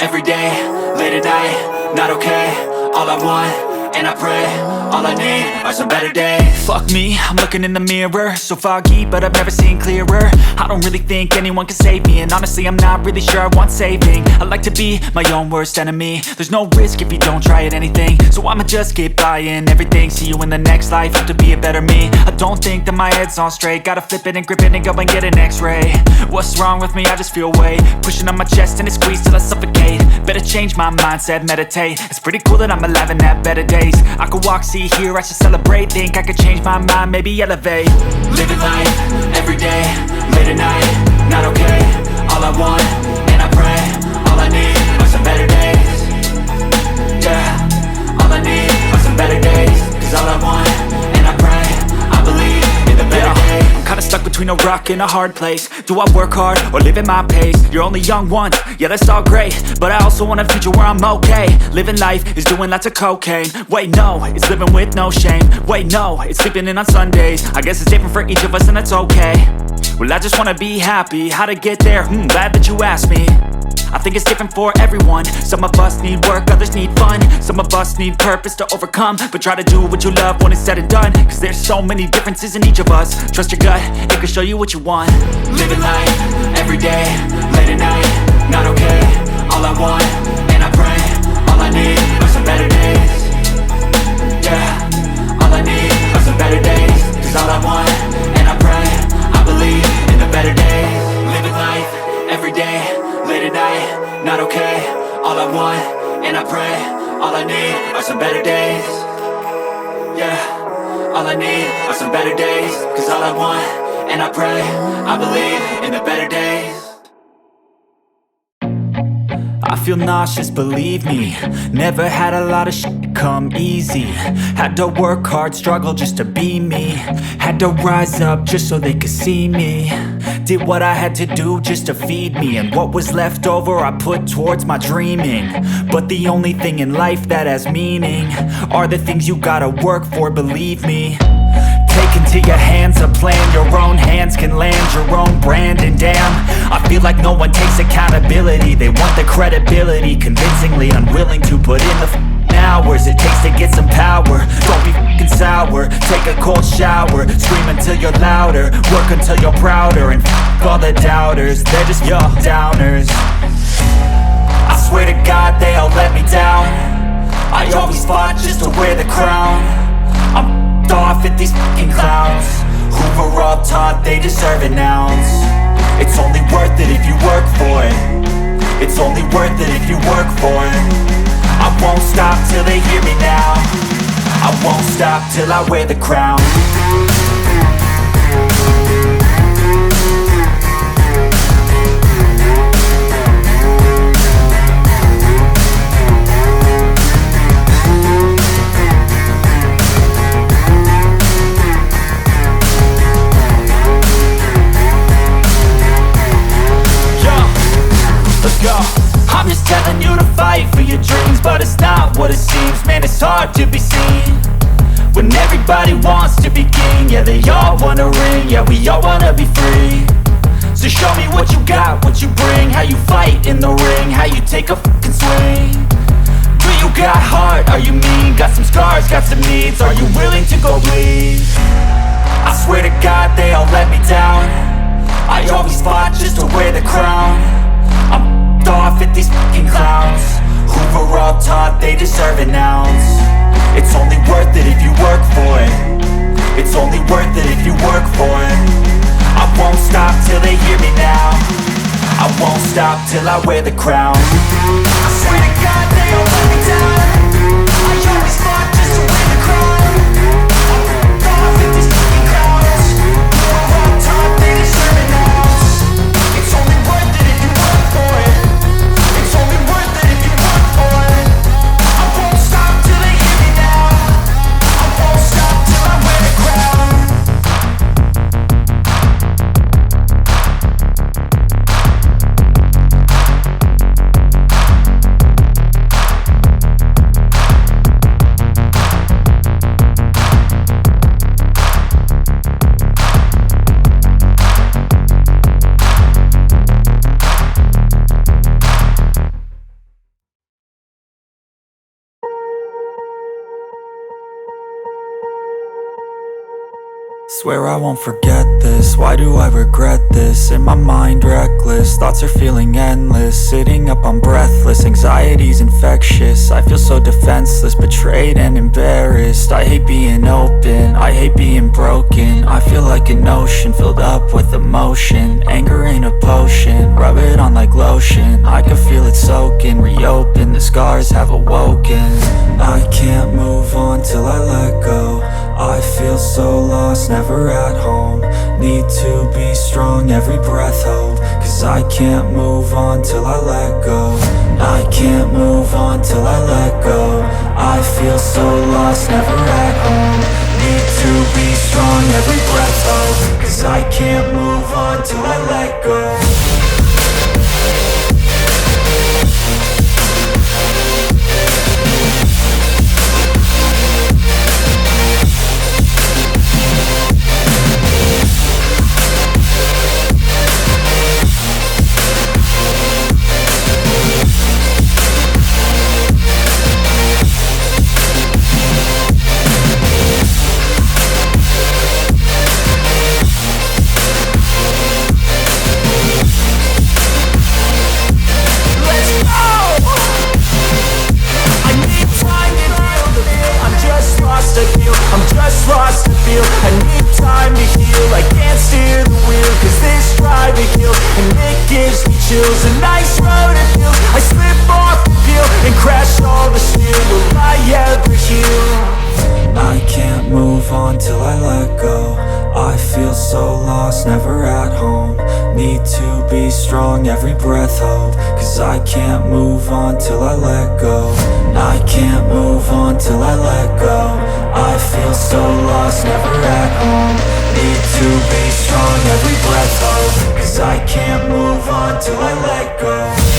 every day, late at night, not okay. All I want, and I pray, all I need are some better days. Fuck me, I'm looking in the mirror, so foggy, but I've never seen clearer. I don't really think anyone can save me, and honestly I'm not really sure I want saving. I like to be my own worst enemy. There's no risk if you don't try at anything, so I'ma just keep buying everything. See you in the next life, hope to be a better me. I don't think that my head's on straight, gotta flip it and grip it and go and get an x-ray. What's wrong with me? I just feel weight pushing on my chest and it squeezes till I suffocate. Better change my mindset, meditate. It's pretty cool that I'm alive and have better days. I could walk, see, hear, I should celebrate. Think I could change my mind, maybe elevate. Living life, every day, late at night, not okay. All I want, and I pray, all I need are some better days. Yeah, all I need are some better days. Cause all I want, and I pray, I believe in the better days. I'm kinda stuck between a rock and a hard place. Do I work hard or live at my pace? You're only young once, yeah that's all great, but I also want a future where I'm okay. Living life is doing lots of cocaine. Wait no, it's living with no shame. Wait no, it's sleeping in on Sundays. I guess it's different for each of us and that's okay. Well I just wanna be happy, how to get there? Glad that you asked me. I think it's different for everyone. Some of us need work, others need fun. Some of us need purpose to overcome. But try to do what you love when it's said and done. Cause there's so many differences in each of us. Trust your gut, it can show you what you want. Living life, every day, late at night, not okay. All I want, and I pray, all I need are some better days. Yeah, all I need are some better days. Cause all I want, and I pray, I believe in the better days. Living life, every day, late at night, not okay. All I want, and I pray, all I need are some better days. Yeah, all I need are some better days. Cause all I want, and I pray, I believe in the better days. I feel nauseous, believe me. Never had a lot of shit come easy. Had to work hard, struggle just to be me. Had to rise up just so they could see me. Did what I had to do just to feed me, and what was left over I put towards my dreaming. But the only thing in life that has meaning are the things you gotta work for, believe me. Take into your hands a plan, your own hands can land your own brand. And damn, I feel like no one takes accountability. They want the credibility, convincingly unwilling to put in the hours it takes to get some power. Don't be f***ing sour, take a cold shower. Scream until you're louder, work until you're prouder. And f*** all the doubters, they're just your downers. I swear to God they all let me down. I always fought just to wear the crown. I'm off at these fucking clowns who were all taught they deserve an ounce. It's only worth it if you work for it. It's only worth it if you work for it. I won't stop till they hear me now. I won't stop till I wear the crown. I'm just telling you to fight for your dreams, but it's not what it seems. Man, it's hard to be seen when everybody wants to be king. Yeah, they all wanna ring, yeah, we all wanna be free. So show me what you got, what you bring, how you fight in the ring, how you take a fucking swing. Do you got heart, are you mean? Got some scars, got some needs, are you willing to go bleed? I swear to God they all let me down. I always fought just to wear the crown. I'm off at these fucking clowns who were all taught they deserve an ounce. It's only worth it if you work for it. It's only worth it if you work for it. I won't stop till they hear me now. I won't stop till I wear the crown. I swear to God they all let me down. I always fought just to wear the crown. I'm off at these fucking clowns who were all taught they deserve an ounce. It's only worth it if you work for it. It's only worth it if you work for it. I won't stop till they hear me now. I won't stop till I wear the crown. Swear I won't forget this, why do I regret this? In my mind reckless, thoughts are feeling endless. Sitting up I'm breathless, anxiety's infectious. I feel so defenseless, betrayed and embarrassed. I hate being open, I hate being broken. I feel like an ocean filled up with emotion. Anger ain't a potion, rub it on like lotion. I can feel it soaking, reopen, the scars have awoken. I can't move on till I let go. I feel so lost, never at home. Need to be strong, every breath hope. Cause I can't move on till I let go. I can't move on till I let go. I feel so lost, never at home. Need to be strong, every breath hope. Cause I can't move on till I let go. I need time to heal, I can't steer the wheel. Cause this driving kills, and it gives me chills. A nice road it feels, I slip off the peel and crash all the steel. Will I ever heal? I can't move on till I let go. I feel so lost, never at home. Need to be strong, every breath hope. Cause I can't move on till I let go. I can't move on till I let go. I feel so lost, never at home. Need to be strong, every breath hope. Cause I can't move on till I let go.